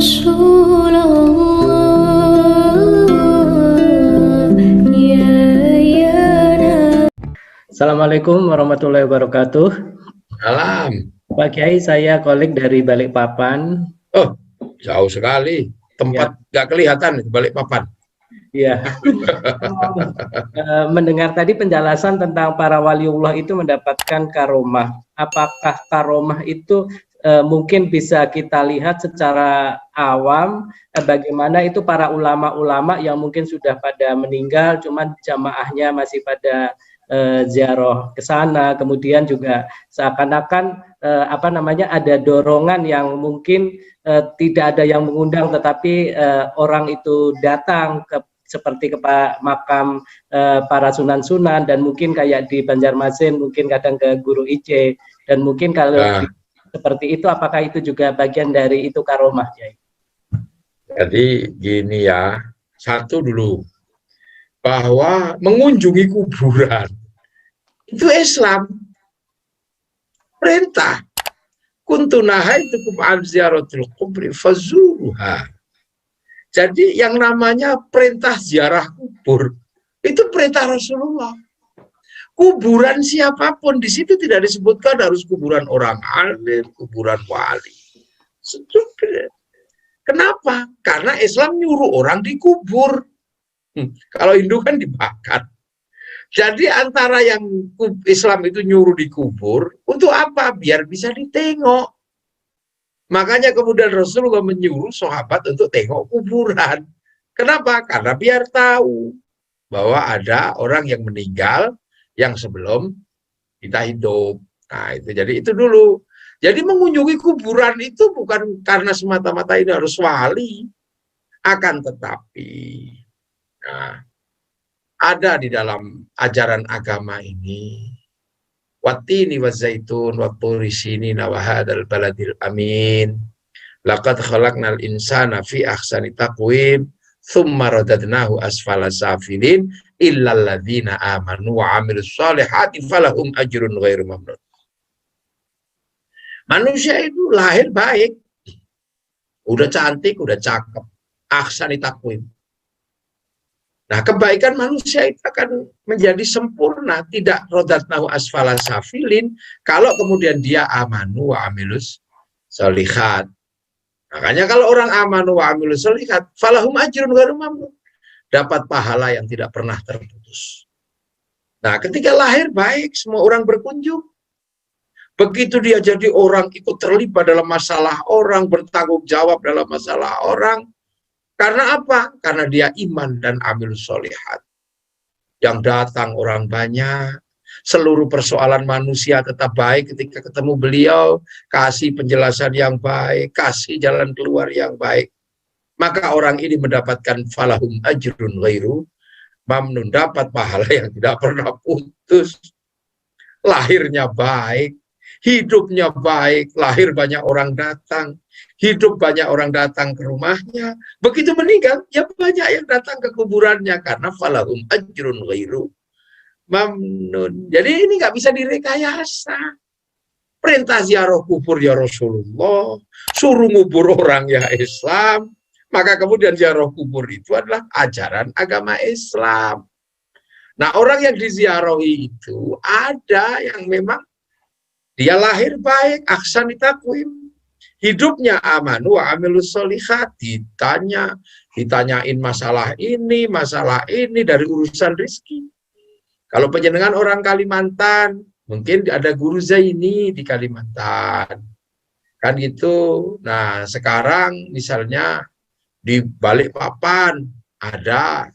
رسول الله Assalamualaikum warahmatullahi wabarakatuh. Alam. Pak Kiai, saya Kolik dari Balikpapan. Oh, jauh sekali. Tempat nggak kelihatan di Balikpapan. Iya. Mendengar tadi penjelasan tentang para waliullah itu mendapatkan karomah. Apakah karomah itu mungkin bisa kita lihat secara awam, bagaimana itu para ulama-ulama yang mungkin sudah pada meninggal, cuman jamaahnya masih pada ziarah ke sana, kemudian juga seakan-akan ada dorongan yang mungkin tidak ada yang mengundang, tetapi orang itu datang ke seperti ke makam para sunan-sunan, dan mungkin kayak di Banjarmasin mungkin kadang ke Guru Ice, dan mungkin kalau seperti itu, apakah itu juga bagian dari itu karomah, ya? Jadi gini ya, satu dulu, bahwa mengunjungi kuburan itu Islam, perintah. Kuntu nahaitukum an ziyaratil qubri fazuruha. Jadi yang namanya perintah ziarah kubur itu perintah Rasulullah. Kuburan siapapun, di situ tidak disebutkan harus kuburan orang alim, kuburan wali. Kenapa? Karena Islam nyuruh orang dikubur. Kalau Hindu kan dibakar. Jadi antara yang Islam itu nyuruh dikubur, untuk apa? Biar bisa ditengok. Makanya kemudian Rasulullah menyuruh sahabat untuk tengok kuburan. Kenapa? Karena biar tahu bahwa ada orang yang meninggal yang sebelum kita hidup. Nah, itu jadi itu dulu. Jadi mengunjungi kuburan itu bukan karena semata-mata ini harus wali, akan tetapi ada di dalam ajaran agama ini wattini wazaitun watturi sinina wa hadzal baladil amin laqad khalaqnal insana fi ahsani taqwim thumma radadnahu asfala safilin illal ladzina amanu wa amilus solihati falahum ajrun ghairu mamnun. Manusia itu lahir baik, udah cantik, udah cakep, ahsani taqwim. Nah, kebaikan manusia itu akan menjadi sempurna, tidak rodatnahu asfala safilin, kalau kemudian dia amanu wa amilus solihat. Makanya kalau orang amanu wa amilus solihat, falahum ajrun ghairu mamnun, dapat pahala yang tidak pernah terputus. Nah, ketika lahir baik, semua orang berkunjung. Begitu dia jadi orang, ikut terlibat dalam masalah orang, bertanggung jawab dalam masalah orang. Karena apa? Karena dia iman dan amil solihat. Yang datang orang banyak, seluruh persoalan manusia tetap baik ketika ketemu beliau, kasih penjelasan yang baik, kasih jalan keluar yang baik. Maka orang ini mendapatkan falahum ajrun ghairu mamnun, dapat pahala yang tidak pernah putus. Lahirnya baik, hidupnya baik, lahir banyak orang datang, hidup banyak orang datang ke rumahnya, begitu meninggal, ya banyak yang datang ke kuburannya, karena falahum ajrun ghairu mamnun. Jadi ini nggak bisa direkayasa. Perintah ziarah kubur ya Rasulullah, suruh ngubur orang ya Islam, maka kemudian ziarah kubur itu adalah ajaran agama Islam. Nah, orang yang diziarahi itu ada yang memang dia lahir baik, ahsani taqwim, hidupnya amanu wa amilus solihat, ditanyain masalah ini dari urusan rezeki. Kalau penjenengan orang Kalimantan, mungkin ada Guru Zaini di Kalimantan, kan gitu. Nah, sekarang misalnya di Balikpapan ada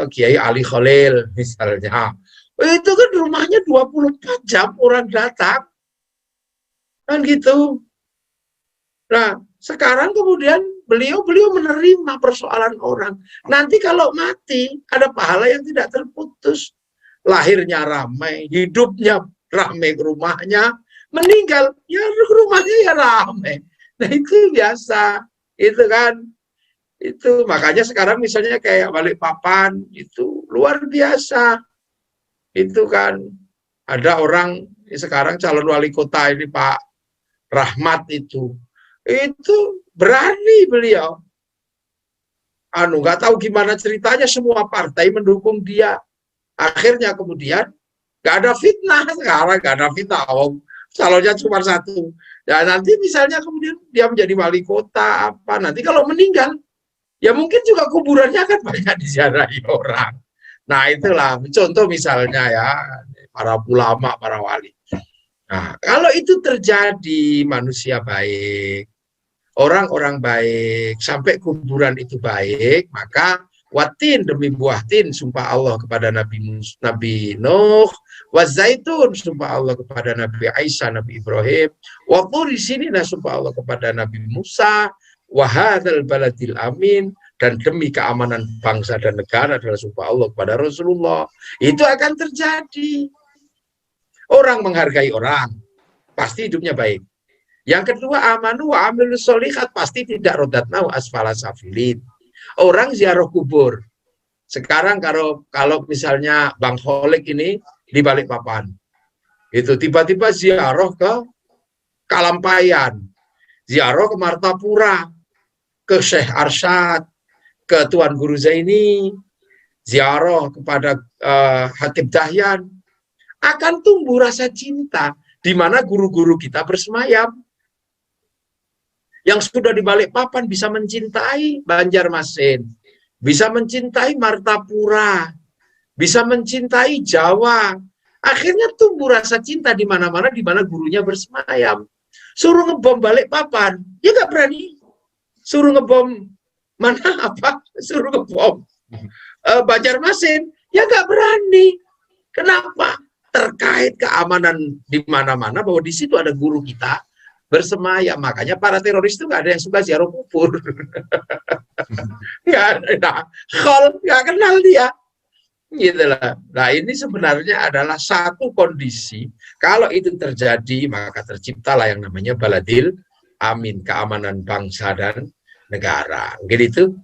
Kiai Ali Khalil misalnya. Itu kan rumahnya 24 jam orang datang. Kan gitu. Nah, sekarang kemudian beliau menerima persoalan orang. Nanti kalau mati, ada pahala yang tidak terputus. Lahirnya ramai, hidupnya ramai ke rumahnya, meninggal, ya rumahnya ya ramai. Nah, itu biasa. Itu kan. Itu makanya sekarang misalnya kayak Balikpapan, itu luar biasa. Itu kan ada orang sekarang calon wali kota ini Pak Rahmat itu berani beliau. Nggak tahu gimana ceritanya, semua partai mendukung dia. Akhirnya kemudian nggak ada fitnah sekarang, nggak ada fitnah. Calonnya cuma satu. Dan nanti misalnya kemudian dia menjadi wali kota apa, nanti kalau meninggal, ya mungkin juga kuburannya akan banyak diziarahi orang. Nah itulah contoh misalnya ya, para ulama, para wali. Nah kalau itu terjadi, manusia baik, orang-orang baik, sampai kuburan itu baik, maka watin demi buah tin, sumpah Allah kepada Nabi Nuh, wazaitun, sumpah Allah kepada Nabi Isa, Nabi Ibrahim, waktu di sini sumpah Allah kepada Nabi Musa, wahadzal baladil amin, dan demi keamanan bangsa dan negara adalah sumpah Allah kepada Rasulullah. Itu akan terjadi. Orang menghargai orang, pasti hidupnya baik. Yang kedua, amanu wa amilus sholihat, pasti tidak rodatna wa asfala safilin. Orang ziarah kubur. Sekarang kalau misalnya Bang Holik ini di Balikpapan, itu tiba-tiba ziarah ke Kalampayan, ziarah ke Martapura, ke Syekh Arsyad, ke Tuan Guru Zaini, ziarah kepada Hatib Dahyan, akan tumbuh rasa cinta di mana guru-guru kita bersemayam. Yang sudah di Balikpapan bisa mencintai Banjarmasin, bisa mencintai Martapura, bisa mencintai Jawa. Akhirnya tumbuh rasa cinta di mana-mana di mana gurunya bersemayam. Suruh ngebom Balikpapan, ya nggak berani. Suruh ngebom mana apa? Suruh ngebom Banjarmasin, ya nggak berani. Kenapa? Terkait keamanan di mana-mana, bahwa di situ ada guru kita bersemayam. Makanya para teroris itu nggak ada yang suka ziarah kubur. Nggak ada. Nggak kenal dia. Gitulah. Nah ini sebenarnya adalah satu kondisi. Kalau itu terjadi, maka terciptalah yang namanya baladil amin, keamanan bangsa dan negara. Gitu.